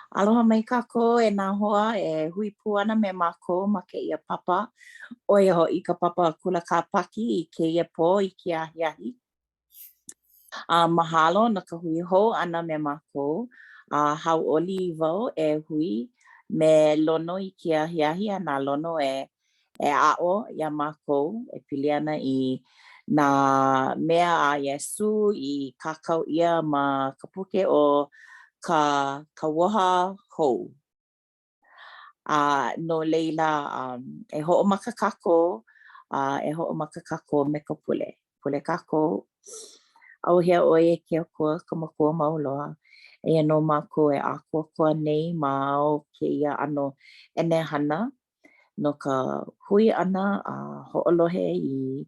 Aloha mai kākou e nā hoa e hui pū ana me mākou ma ke ia papa. Oi hoʻi ka papa kula kāpaki I kēia pō I ke ahiahi. Mahalo no ka hui hou ana me mākou. Hauʻoli wau e hui me lono I ke ahiahi a nā lono e aʻo iā mākou e pili ana I nā mea a Iesu I kākau ia ma ka puke o ka woha hou. No leila e hoʻomaka kākou, e hoʻomaka kākou me ka pule. Pule kākou, auhea ʻoe ke akua ka makua mau loa. Eia no mākou e ākuakua nei ma o kēia ʻano ʻenehana no ka hui ʻana hoʻolohe I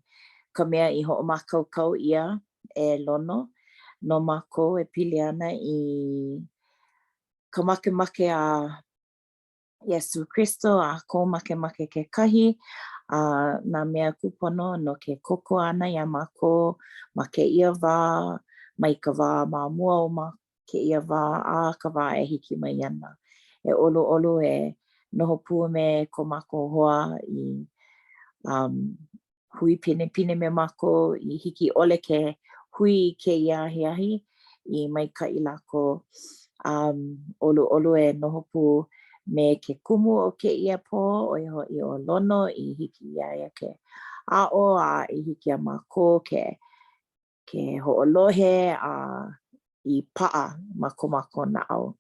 ka mea I hoʻomākaukau ʻia e lono no mākou e pili ana I ka makemake a Iesu Kristo a ko makemake kekahi nā mea kūpono no ke koko ana iā mākou ma kēia wā mai ka wā ma mua o ma kēia wā a ka wā e hiki mai ana. E ʻoluʻolu e noho pū me ko mākou hoa I hui pinepine me mākou I hiki ʻole ke hui I kēia ahiahi I maikaʻi lākou. ʻoluʻolu e noho pū me ke kumu o kēia pō ʻoi hoʻi ʻo lono I hiki iā ia ke aʻo a I hiki iā mākou ke hoʻolohe I paʻa ma ko mākou naʻau.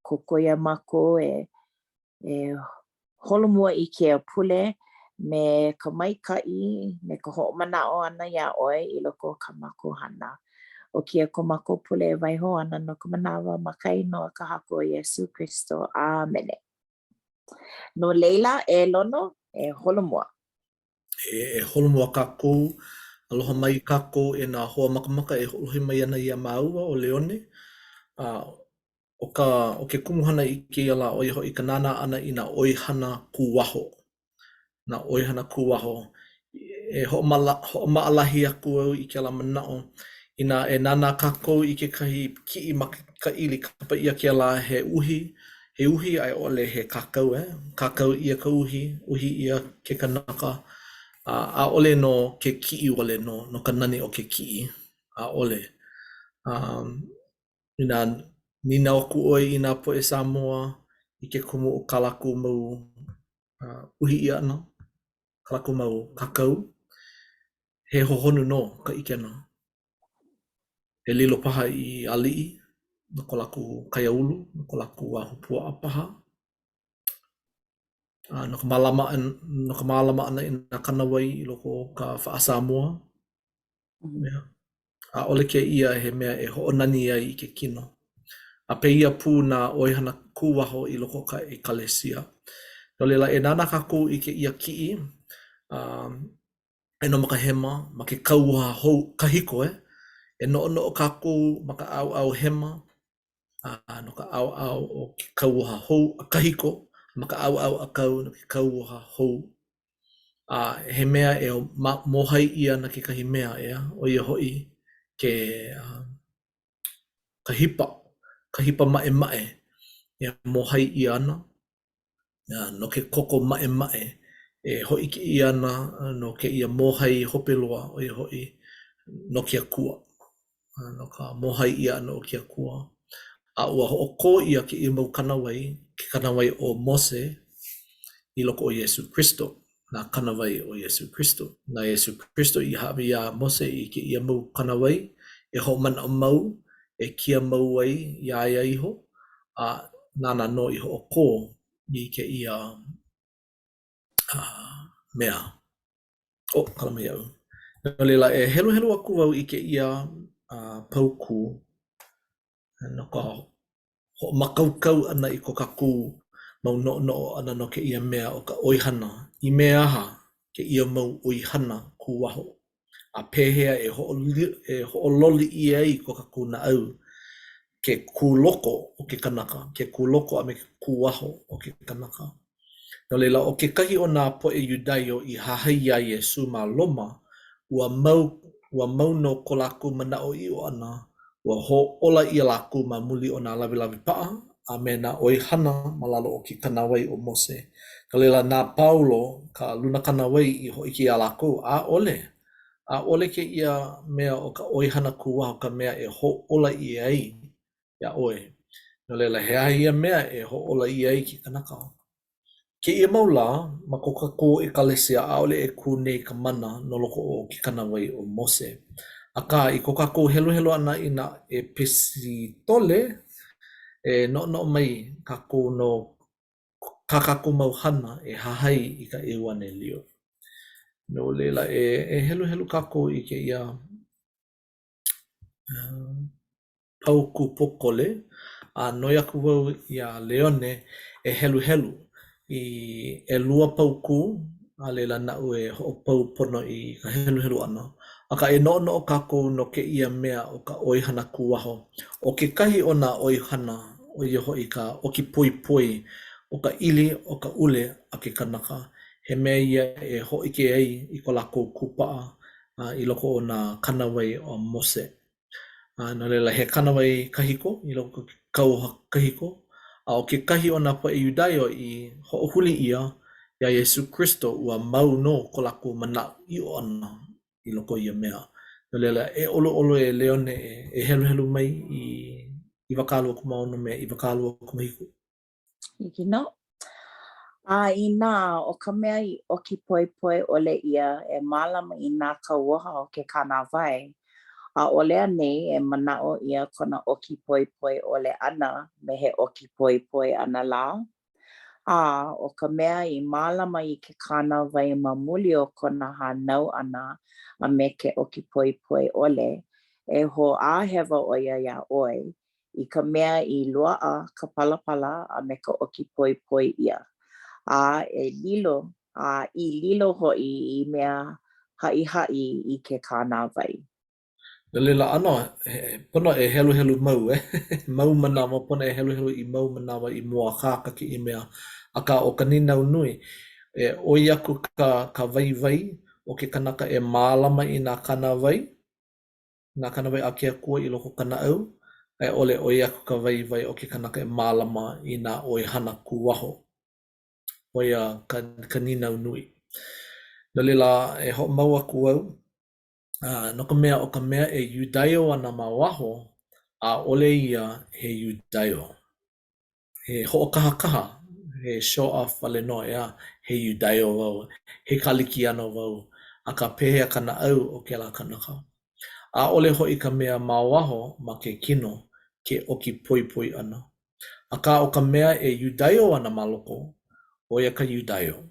Koko ia mākou e holomua I ke pule me ka maikaʻi me ka hoʻomanaʻo ʻana iā ʻoe I loko o ka mākou hana. O kia ko mākou pule e waiho ana no ka manawa ma ka inoa ka hako o Iesu Kristo. Āmene. No leila e lono e holomua. E holomua kākou, aloha mai kākou e nā hoa makamaka e holohe mai ana I a māua o Leone. O ke kumuhana I kēia la oi hoʻi ka nānā ana I nā ʻoihana kūwaho. Nā ʻoihana kūwaho. E hoʻomaʻalahi aku au I ke ala manaʻo. Inā e nānā kākou I kekahi kiʻi ma ka ʻili kapa ʻia ke la he uhi a ʻole he kākau kākau ʻia ka uhi ʻia ke kanaka a ʻole no ke kiʻi ʻole no ka nani o ke kiʻi a ʻole. Inā nina oku ʻoe I nā poʻe Samoa I ke kumu o ka lākou mau uhi ʻia ʻana, ka lākou mau kākau, he hohonu no ka ʻike ana. He lilo paha I aliʻi no ko lākou kaiāulu, no ko lākou hupuaʻa paha. No ka mālama ʻana I nā kanawai I loko o ka wha Samoa. A ʻole kēia he mea e hoʻonani ai I ke kino. A peia pū nā ʻoihana kūwaho I loko o ka ekalesia. No leila e nānā kākou I kēia kiʻi e no makahema ma ke kauha hou kahiko e noʻonoʻo kākou ma ka ʻaoʻao hema no ka ʻaoʻao o ke kauha hou kahiko ma ka ʻaoʻao akau no ke kauha hou. He mea e mohai ʻia na kekahi mea o ia hoʻi ke ka hipa maʻemaʻe e mohai ʻia ana no ke koko maʻemaʻe e hoʻiki ʻia ana no keia mohai hope loa o ia hoʻi no ke akua. No ka mohai ʻia ana o ke akua. A ua hoʻokō ʻia keia mau kanawai, ke kanawai o Mose I loko o Iesu Kristo. Nā kanawai o Iesu Kristo. Nā Iesu Kristo I haʻawi iā Mose I keia mau kanawai e hoʻomanaʻo mau, e kia mau ai iā ia iho. Nānā no I hoʻokō I keia mea. Kalama iāu. No leila e heluhelu aku wau I keia paukū no ka hoʻomakaukau ʻana I ko kākou mau noʻonoʻo ʻana no keia mea o ka ʻoihana. I mea aha keia mau ʻoihana kūwaho. A pehea e hoʻololi ʻia ai ko kākou naʻau ke kūloko o ke kanaka, ke kūloko a me ke kūwaho o ke kanaka. No leila o kekahi o nā poʻe Iudaio I hahai iā Iesu ma loma ua mau no ko lākou manaʻo iʻo ʻana ua ho'ola ia lākou ma muli o nā lawilawi pa'a, a me nā oihana ma lalo o ke kanawai o Mose. Ka leila nā Paulo ka luna kanawai i ho'iki a lākou, a ole ke ia mea o ka oihana kuaho ka mea e ho'ola i ai ia oe. No leila he aha ia mea e ho'ola i ai ki kanaka. Ke ia maula, ma ko kako e kalesia a ole e ku nei ka mana no loko o ki kanawai o Mose. Aka i ko kako helu helu ana ina e pesi tole, e no mai kako no kakako mauhana e hahai i ka e wane lio. No leila e helu helu kako i ke ia pauku pokole, a noi aku wau ia Leone e helu helu. I e lua pauku, a leila na'u e ho'opau pono i ka helu helu ana. Aka e no kako no ke ia mea o ka oihana kuaho. O ke kahi o nā oihana o ia ho'i ka oki pui pui o ka ili o ka ule a ke kanaka. He mea ia e ho'i ke ai i ko lako kupa'a i loko o nā kanawai o Mose. No leila he kanawai kahiko i loko kau kahiko. A o ke kahi o nā poe Iudaio i ho'ohuli ia ia Iesu Kristo ua mau no ko lako mana i o ana i loko ia mea. No leila e olo e Leone e helu helu mai i wakalua kumaono mea i wakalua kumahiku. Hiki no. A ina o ka mea i oki poi poi ole ia e malama i nā kauoha o ke kanawai. A ole anei e mana'o ia kona oki poi poi ole ana me he oki poi poi ana la. A o ka mea i malama i ke kanawai ma muli o kona hanau ana a me ke oki poi poi ole e ho a hewa o ia ia oi i ka mea i lua'a ka palapala a me ka oki poi poi ia. A i lilo ho'i i mea ha'i i ke kanawai. No leila ano, pono e helu helu mau mau manawa, pono e helu helu i mau manawa i mua kāka ki i mea. Aka o ka ninau nui, e oi aku ka vai o ke kanaka e mālama i nā kanawai a ke akua i loko kana au, e ole oi aku ka vai o ke kanaka e mālama i nā oihana kuaho. Oia ka ninau nui. No leila e ho mau aku au, no ka mea o ka mea e Iudaio ana ma waho, a ole ia he Iudaio. He ho'okahakaha, he show off wale no ea, he Iudaio wau, he kaliki ano wau, a ka pehea kana au o ke la kanaka. A ole ho'i ka mea ma waho ma ke kino, ke oki poi poi ana. A ka o ka mea e Iudaio ana ma loko, o ia ka Iudaio.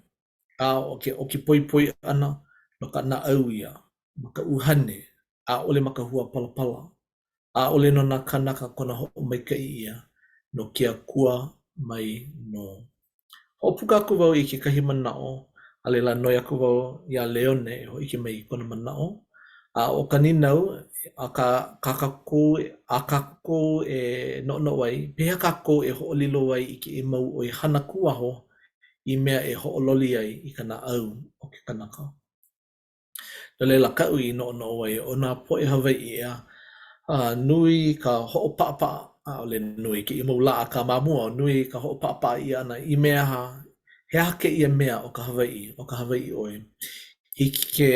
A o ke oki poi poi ana, no ka na au ia, ma ka uhane, a ole ma ka hua palapala. A ole no nā kanaka kona ho'o maikai ia, no ke akua mai no. Ho'opuka aku wau i ke kahi mana'o, a leila noi aku wau ia Leone e ho'ike mai i kona mana'o. A o ka ninau, a kako e no wai, pehea kako e ho'olilo wai i ke mau o i hana kuaho i mea e ho'ololi ai i kana au o ke kanaka. No leila ka'u i no wai, o nā po'e Hawaii ea, nui ka ho'opa'apa'a, a ole nui ke i mau la'a ka mamua, nui ka ho'opa'apa'a i ana i mea ha, he hake ia mea o ka Hawaii oi. Hiki ke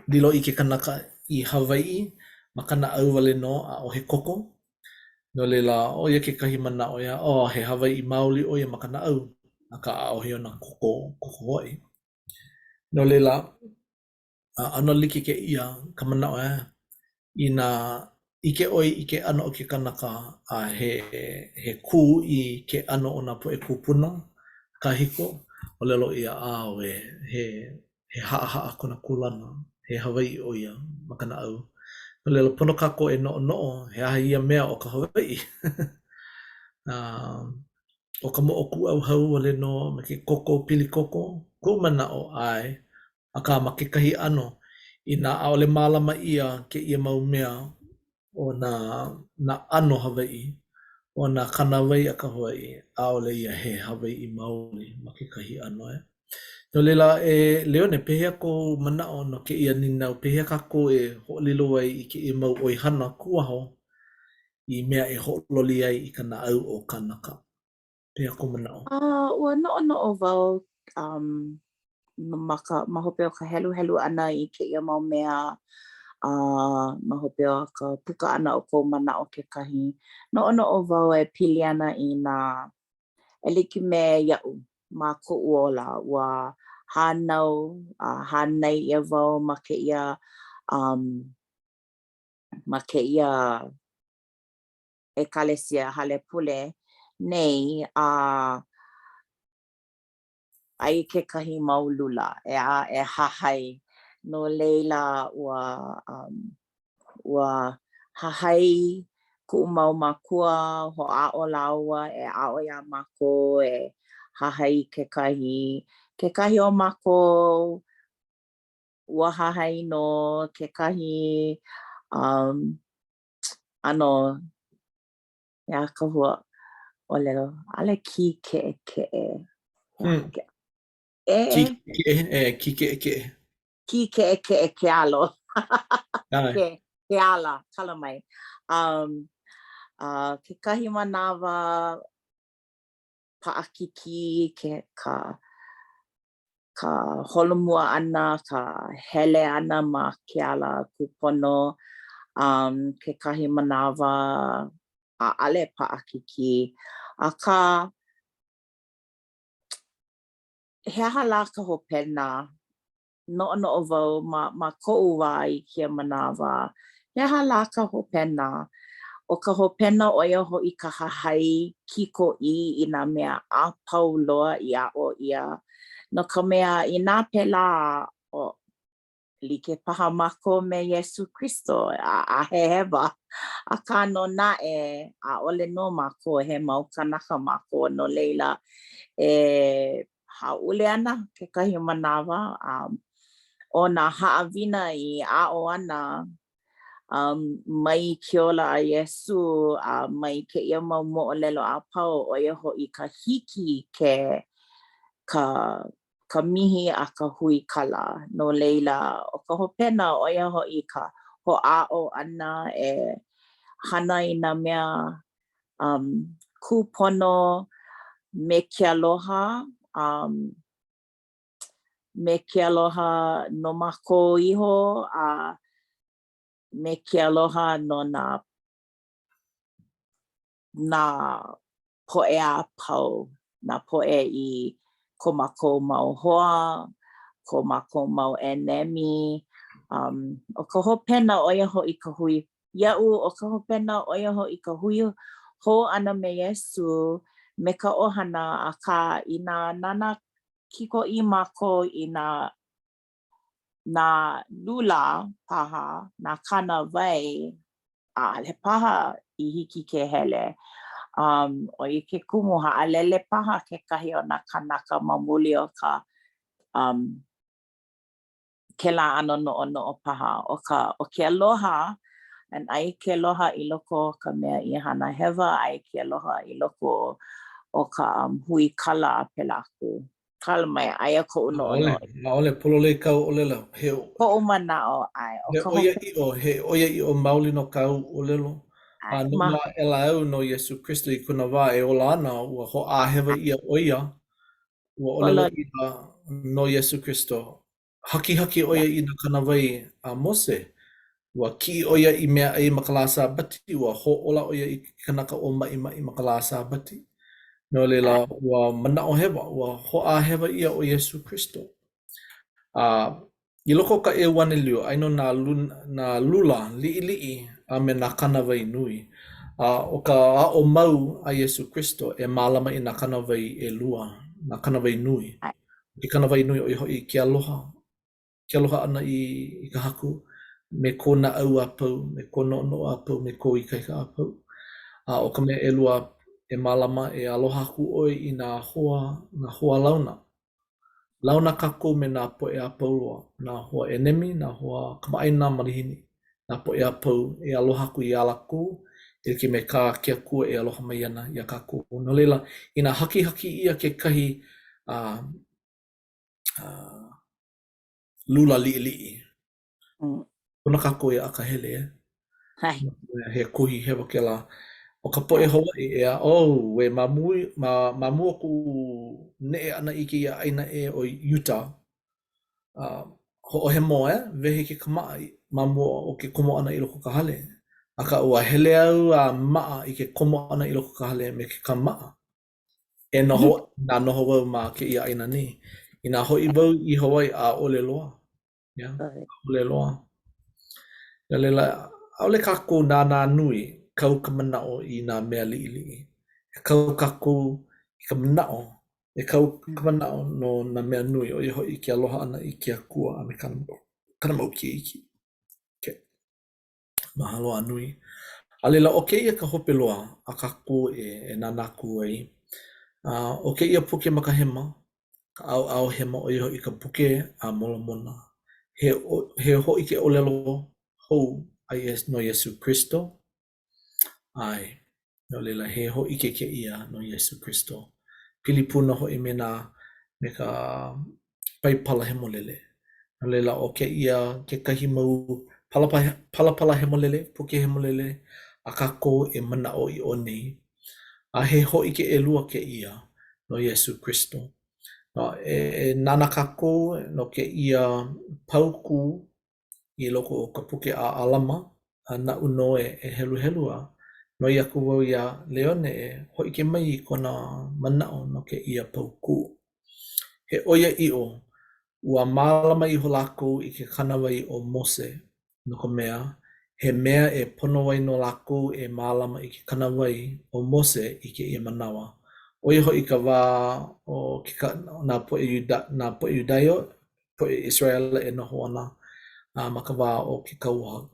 lilo i ke kanaka i Hawaii, ma kana au wale no a o he koko. No leila, o ia ke kahi mana o ia, o he Hawaii maoli o ia ma kana au, a ka a o he ona koko hoi. No leila, ano like ke ia ka mana o ia, i nā ike oi i ke ano o ke kanaka a he kū i ke ano o nā po'e kūpuna ka hiko o lelo ia a we he haa kona kulana he Hawaii o ia ma kana au. O lelo pono kako e no he aha ia mea o ka Hawaii. O ka mo'oku au hau wale no me ke koko pili koko ko mana o ai a ka ma ke kahi ano i nā aole mālama ia ke ia mau mea o nā ano Hawaii, o nā kanawai a ka Hawaii, aole ia he Hawaii maoli ma ke kahi ano e. No leila e Leone pehea ko mana'o no ke ia ninau, pehea kako e ho'olilo ai i ke ia mau oihana kuaho i mea e ho'ololi ai i ka na'au o kanaka. Pea ko mana'o. Ua no'ono'o wau ma hope o ka helu ʻana i kēia mau mea ma hope o ka puka ʻana o kou manaʻo kekahi. Noʻonoʻo wau e pili ana i nā e like me iaʻu ma koʻu ola ua hānau hānai ʻia wau ma kēia ekalesia Halepule nei ai kekahi mau lula e hahai no leila ua hahai kuʻu mau makua hoʻaʻo lāua e aʻo iā mākou e hahai kekahi o mākou ua hahai no kekahi ʻano ea kahua ʻōlelo ʻaʻole kikeʻekeʻe Kikeʻekeʻe. Kikeʻekeʻe kealo. Ai. Keala, kala mai. Kekahi manawa paʻakiki ka holomua ʻana, ka hele ʻana ma ke ala kūpono. Kekahi manawa ʻaʻale paʻakiki. Akā he aha lā ka hopena noʻonoʻo wau ma koʻu wā i kēia manawa. He aha lā ka hopena, ʻo ka hopena ʻo ia hoʻi ka hahai kikoʻī i nā mea a pau loa i aʻo ʻia no ka mea i nā pēlā like paha mākou me Iesu Kristo a hehewa akā no naʻe ʻaʻole nō mākou he mau kanaka mākou no leila e hāʻule ana kekahi manawa o nā haʻawina i aʻo ana mai ke ola a Iesu mai kēia mau moʻolelo a pau ʻo ia hoʻi ka hiki ka mihi a ka hui kala no leila o ka hopena ʻo ia hoʻi ka hoʻaʻo ʻana e hana i nā mea kūpono me ke aloha no mākou iho me ke aloha no nā poʻe a pau, nā poʻe i ko mākou mau hoa, ko mākou mau ʻenemi. O ka hopena ʻo ia hoʻi ka hui iaʻu o ka hopena ʻo ia hoʻi ka hui hou ʻana me Iesu me ka ʻohana akā i nā nana kikoʻī mākou i nā lula paha, nā kānāwai ʻaʻole paha i hiki ke hele. ʻO i ke kumu haʻalele paha kekahi o nā kanaka ma muli o ka kēlā ʻano noʻonoʻo paha o ke aloha aia ke aloha i loko o ka mea i hana hewa aia ke aloha i loko o ka hui kala a pēlā aku. Kala mai aia koʻu noʻonoʻo. ʻAʻole pololei kau ʻōlelo. Koʻu manaʻo ai. He ʻoia iʻo maoli no kau ʻōlelo. No mā ela au no Iesu Kristo i kuna wā e ola ana ua hoʻāhewa ia ʻoia ua ʻōlelo ʻia no Iesu Kristo. Haki ʻoia i nā kanawai a Mose. Ua kiʻi ʻoia i mea ai ma ka lā Sabati, ua hōʻola ʻoia i kanaka o maʻimaʻi ma ka lā Sabati. No leila ua manaʻo hewa, ua hoʻāhewa ʻia o Iesu Kristo. I loko o ka ʻEuaniliu, ai no nā lula liʻiliʻi a me nā kanawai nui. O ka aʻo mau a Iesu Kristo e mālama i nā kanawai ʻelua, nā kanawai nui. I kanawai nui o i hoʻi ke aloha ʻana i ka haku. Me ko naʻau a pau, me ko noʻonoʻo a pau, me ko ikaika a pau. O ka mea ʻelua e mālama e aloha aku ʻoe i nā hoa launa. Launa kākou me nā poʻe a pau loa. Nā hoa ʻenemi, nā hoa kamaʻaina malihini. Nā poʻe a pau e aloha aku i a lākou, e like me kā ke akua e aloha mai ana i a kākou. No leila, i nā haki ia kekahi lula liʻiliʻi. Kona kākou e akahele e. Hai. He kuhi hewa ke la. O ka poʻe Hawaii ea, we mamua ku neʻe ana i ke ia ʻaina e o Utah. Hoʻohemo wehe ke kamaʻa mamua o ke komo ʻana i loko ka hale. Aka ua hele au a maʻa i ke komo ʻana i loko ka hale me ke kamaʻa. E noho, nā noho wau ma ke ia ʻaina nei. Inā hoʻi wau i Hawaii ʻaʻole loa. ʻaʻole loa. Ia laila, ʻaʻole kākou nānā nui kau ka manaʻo i nā mea liʻiliʻi. E kau kākou i ka manaʻo. E kau ka manaʻo no nā mea nui o ia hoʻi ke aloha ʻana i ke akua a me kana mau keiki. Mahalo a nui. A leila, o keia ka hope loa a kākou e nānāku ai. O keia puke makahema, ka ʻaoʻao hema o ia hoʻi ka puke a molamona. He hoʻi ke ʻōlelo hou no Iesu Kristo. Ai, no leila, he hoʻi ke keia no Iesu Kristo. Pilipuna hoʻi me ka paipala hemolele. No leila, o keia kekahi mau palapala hemolele, puke hemolele, a kākou e manaʻo i o nei. A he hoʻi ke ʻelua keia no Iesu Kristo. E nana kākou no keia pauku i loko o ka puke a alama, a naʻu no e helu helu a. Noi aku wau ia Leone e hoʻi ke mai i kona manaʻo no keia pauku. He ʻoia ʻiʻo, ua mālama iho lākou i ke kanawai o Mose, no ka mea, he mea e pono ai no lākou e mālama i ke kanawai o Mose i ke ia manawa. O ia hoʻi ka wā o nā poʻe Yudaio, poʻe Israel e noho ana ma ka wā o ke kauha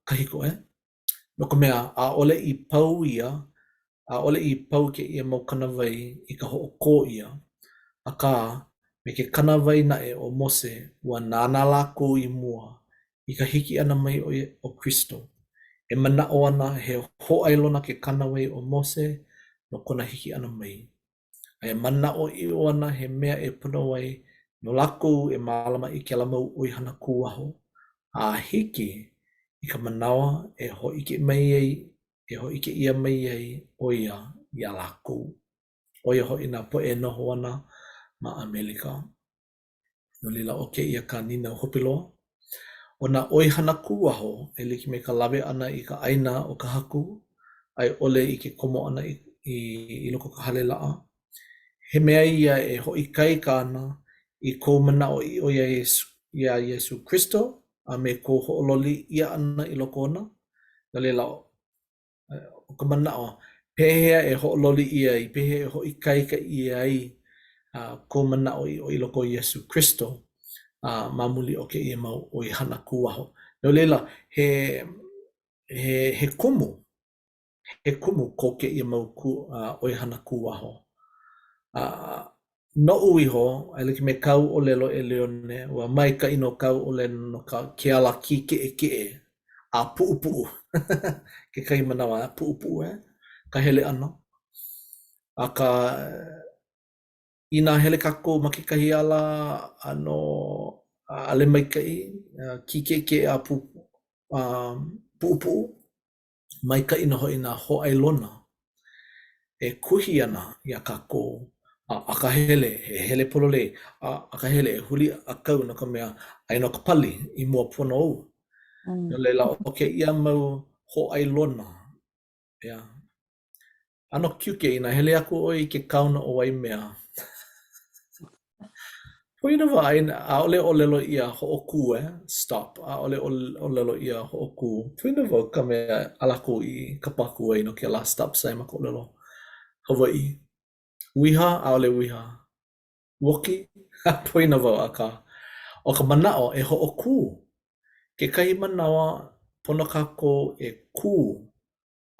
kahiko No ka mea, ʻaʻole i pau ia, ʻaʻole i pau ke ia mau kanawai i ka hoʻokō ia. Akā, me ke kanawai naʻe o Mose, ua nānā lākou i mua i ka hiki ana mai o Kristo. E manaʻo ana he hōʻailona ke kanawai o Mose no kona hiki ana mai. E manaʻo ʻiʻo ana he mea e pono ai no lākou e mālama i kēlā mau ʻoihana kūaho. A hiki i ka manawa e hoʻike mai ai, e hoʻike ia mai ai o ia iā lākou. O ia hoʻi nā poʻe noho ana ma Amelika. No leila o keia ka nina hope loa. O nā ʻoihana kūaho e like me ka lawe ana i ka ʻaina o ka haku, ai ʻole i ke komo ana i loko ka hale laʻa. He mea ia e hoʻikai ka ana i kou manaʻo i o ia Iesu Kristo, a me kou hoʻololi ia ana i loko ona. No leila, o ka manaʻo, pehea e hoʻololi ia ai, pehea e hoʻikai ka ia ai kou manaʻo i loko o Iesu Kristo, ma muli o keia mau ʻoihana kūaho. No leila, he kumu ko keia mau ʻoihana kūaho. Noʻu iho, ai like me kau ʻōlelo e Leone, ua maikaʻi no kau ʻōlelo no ke ala ki keʻekeʻe a puʻupuʻu. Kekahi manawa, puʻupuʻu ka hele ʻana. Aka inā hele kākou ma kekahi ala ano ʻaʻale maikaʻi, ki keʻekeʻe a puʻupuʻu, maikaʻi nō hoʻi nā hōʻailona e kuhi ana iā kākou. A ka hele, he hele pololei, a ka hele e huli a kau no ka mea ai no ka pali i mua pono au. No leila, o keia mau hōʻailona. Ano kiuke ina hele aku ʻoe i ke kauna o wai mea. Poina wā, ʻaʻole ʻōlelo ia hoʻokū stop, ʻaʻole ʻōlelo ia hoʻokū. Poina wā ka mea alako i ka paku ai no ke la stop sign ma ka ʻōlelo. Hawaii. Wiha, ʻaʻole wiha. Woki, poina wau aka. O ka manaʻo e hoʻokū. Kekahi manawa pono kākou e kū.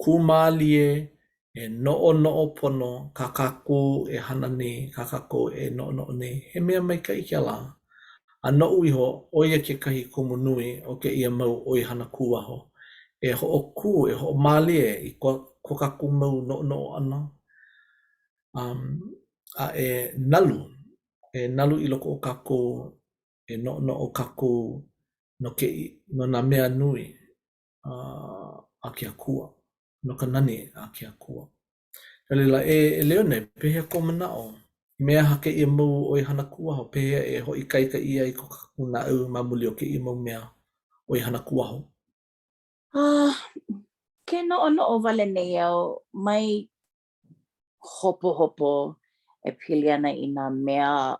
Kū mālie e noʻonoʻo pono ka kākou e hana nei, ka kākou e noʻonoʻo nei. He mea maikaʻi kēlā. A noʻu iho, ʻo ia kekahi kumu nui o keia mau ʻoihana kūaho. E hoʻokū, e hoʻomālie i ko kākou mau noʻonoʻo ʻana. A e nalu i loko o kākou, e noʻonoʻo kākou no nā mea nui. a ke akua. No ka nani a ke akua. Kalila Leone, pehea ko manao. Mea hake ia mau o i hana kuaho, pehea e hoi kaika ia i ko kakuna au mamuli o ke ia mau mea o i hana kuaho. Ke no wale nei au mai hopo e pili ana i nā mea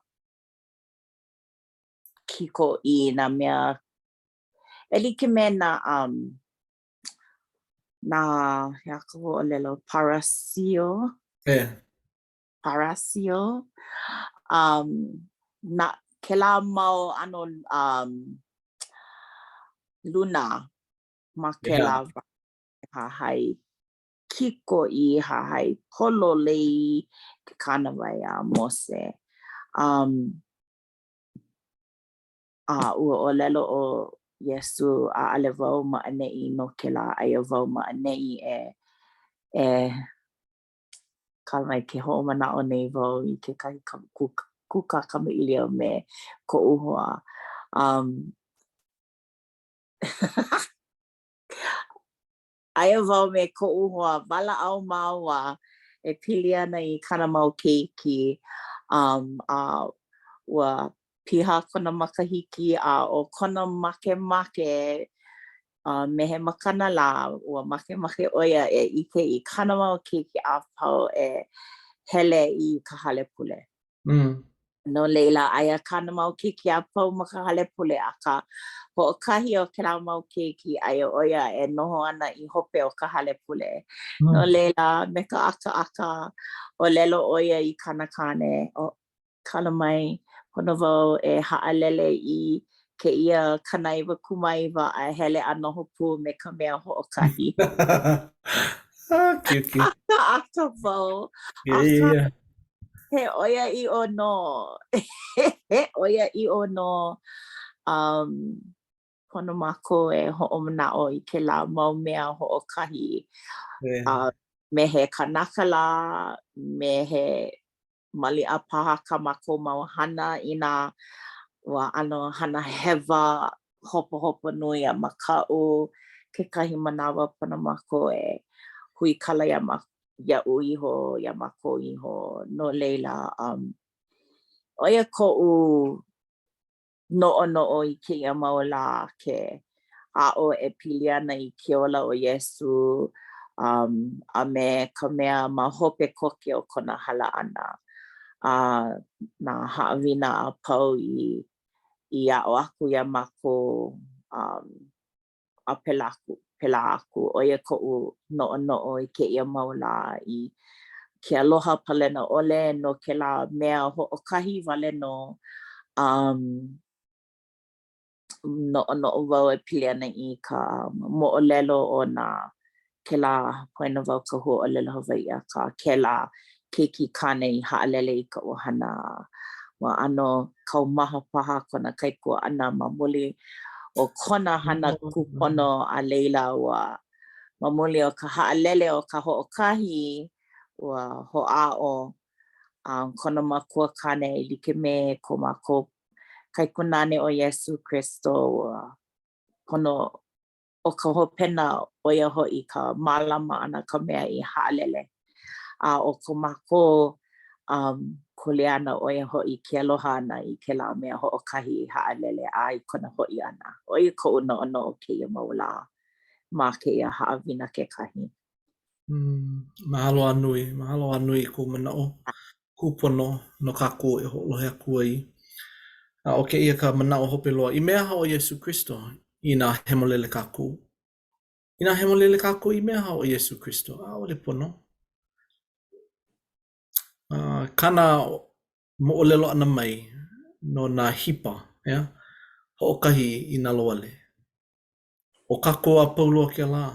kiko i nā mea e like me nā hea ka o lelo parasio na kela mau ano luna ma kela hai kiko i hai polo lei ke kanawai a mose ua o lelo o Yesu a ale wau ma anei no kela aia wau ma anei e kalmai ke ho mana o nei wau i ke kai kuka kama ilia me ko uhua aia wau me ko uhua wala au maua e pili ana i kana mau keiki ua piha kona makahiki a o kona make me he makana la ua make oia e ike i kana mau keiki a pau e hele i ka hale pule. No leila aia kana mau keiki a pau ma ka hale pule a ka hoʻokahi o kela mau keiki aia oia e noho ana i hope o ka hale pule. No leila me ka aka o lelo oia i kana kane o kala mai pono wau e haalele i ke ia kanaiwa kumaiwa a hele a noho pū me ka mea hoʻokahi. Cute. Aka wau. Yeah. He oia i o no. He oia i o no. Pono mako e hoʻomanao i ke la mau mea hoʻokahi. Me he kanaka la, me he maliʻa paha ka mako mau hana i nā ua ano hana hewa hopo nui a makaʻu kekahi manawa pono mako e hui kala iaʻu iho ia mako iho no leila oia koʻu noʻonoʻo i kēia mau lā ke aʻo e pili ana i ke ola o Iesu a me ka mea ma hope koke o kona hala ʻana. Nā haʻawina a pau i aʻo aku ia mākou a pela aku oia koʻu noʻonoʻo i kēia mau lā i ke aloha palena ʻole no kēlā mea hoʻokahi wale no noʻonoʻo wau e pili ana i ka moʻolelo o nā kēlā poena wau ka huaʻōlelo Hawaiʻi akā kēlā keiki kane i haʻalele i ka ʻohana ua ʻano kaumaha paha kona kaikua ʻana ma muli o kona hana kūpono a leila ua ma muli o ka haʻalele o ka hoʻokahi ua hoʻāʻo kona makua kane i like me ko mākou kaikunane o Iesu Kristo ua pono o ka hopena oia hoʻi ka mālama ana ka mea i haʻalele. O ko mākou kuleana oia hoʻi ke aloha ana i kēlā mea hoʻokahi i haʻalele a i kona hoʻi ana. Oia koʻu noʻonoʻo kēia mau lā ma kēia haʻawina kekahi. Mahalo a nui ko manaʻo kūpono no kākou e hoʻolohe aku ai. O keia ka manaʻo hope loa. I mea hao o Iesu Kristo i nā hemolele kākou. I nā hemolele kākou i mea hao o Iesu Kristo. ʻAʻole pono. Kana moʻolelo ana mai no nā hipa, hoʻokahi i nā loale. O kākou a paulua ke lā.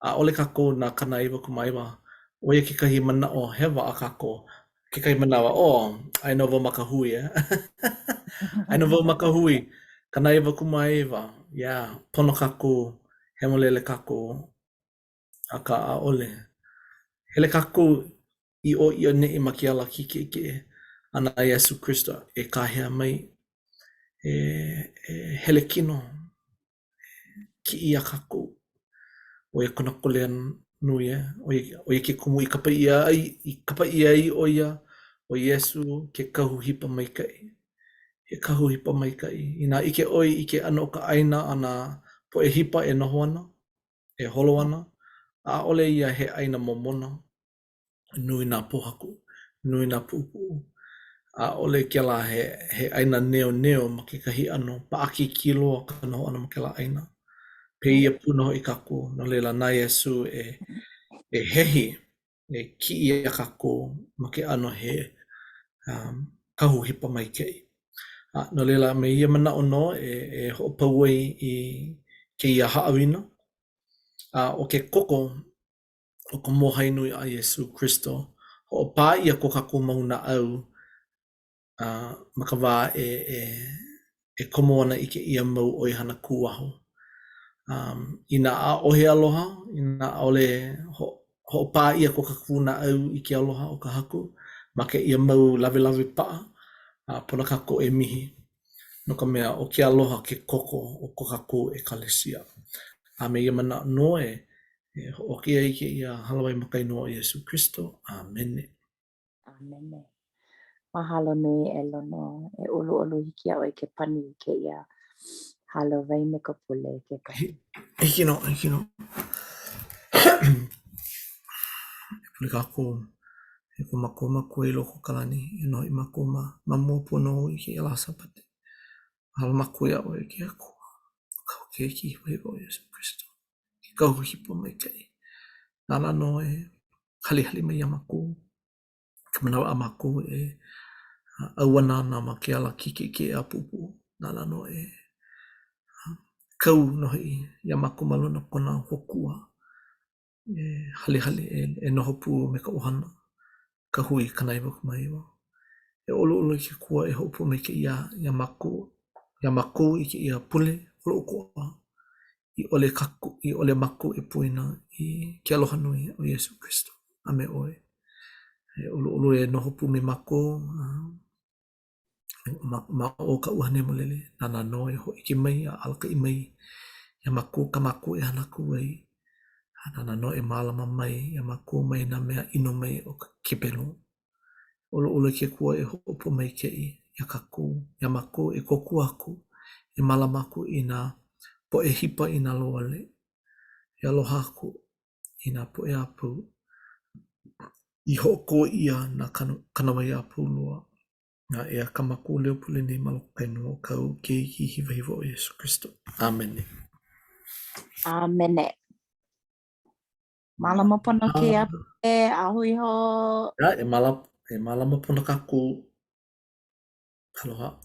ʻAʻole kākou nā kanaiwa kumaiwa. Oia kekahi manaʻo hewa a kākou. Kekahi manawa, aina wau makahui, aina wau makahui. Kanaiwa kumaiwa. Pono kākou, hemolele kākou. Aka ʻaʻole. Hele kākou I o ia neʻi ma ke ala kikeʻikeʻe ana Iesu Kristo e kahea mai e hele kino kiʻi a kākou o ia kona kolean nui o ia ke kumu i kapa ia ai o ia o Iesu ke kahu hipa mai kai. He kahu hipa mai kai. Ina ike oi ike ana o ka aina ana po e hipa e noho ana, e holo ana, a ole ia he aina momona, nui nā pohaku, nui nā pupu. A ole ke la he aina neo neo ma ke kahi ano, paaki kiloa ka noho ana ma ke la aina. Pe ia puno i kako, no leila nā Iesu e hehi, e ki ia kako ma ke ano he kahu hipa mai kei. No leila me ia mana ono e ho'opau ai i ke ia haawina. O ke koko o ka mohai nui a Iesu Christo, ho'opā ia ko kako mauna au ma ka wā e komo ana i ke ia mau oihana kuaho. Ina a ohe aloha, ina ole ho'opā ia ko ka kuna au i ke aloha o ka haku, ma ke ia mau lawe lawe paa, pona kako e mihi. No ka mea o ke aloha ke koko o ko kako e kalesia. Me ia mana no o ke ai ke ia halawai makai no o Iesu Christo. Amene. Amene. Mahalo nui e lono e ulu ulu hiki au e ke pani ke ia halo vai me ka pule ke kahi. Hiki no. Pule kako e ko mako e loko kalani e no i mako ma mopono i ke ia lasa pate. Halo mako ia o e ke ako. Kau ke ki wei o Iesu Christo. Ke kau hipo mai kai. Nana no e hali mai a mako. Ka manawa a mako e auana na ma ke ala kike ke a pupu. Nana no e kau no i ia mako malona kona hokua. Hali e noho pu me ka ohana. Ka hui kanaiwa kumaiwa. E olo ke kua e hopu me ke ia mako. Ia mako i ke ia pule olo koa. I ole mako e puina i ke aloha nui o Iesu Christo. Ame oe. E olo e noho pu me mako. Ma o ka uhane mo lele. Nana no e ho ike mai a alaka i mai. Ia mako ka mako e hanaku ai. Nana no e malama mai. Ia mako mai na mea ino mai o ka kipelo. Olo ke kua e hopo mai kei. Ia kako. Ia mako e koku aku. E malama aku i na po e hipa i na loale. E aloha aku i na po e apu. I hoko ia na kanawai apu loa. Na ea ka mako leo pule nei maloko kainua kau ke iki hiva hiva o Iesu Christo. Amene. Amene. Malama pono ke a e ahui ho. E malama pono kaku. Aloha.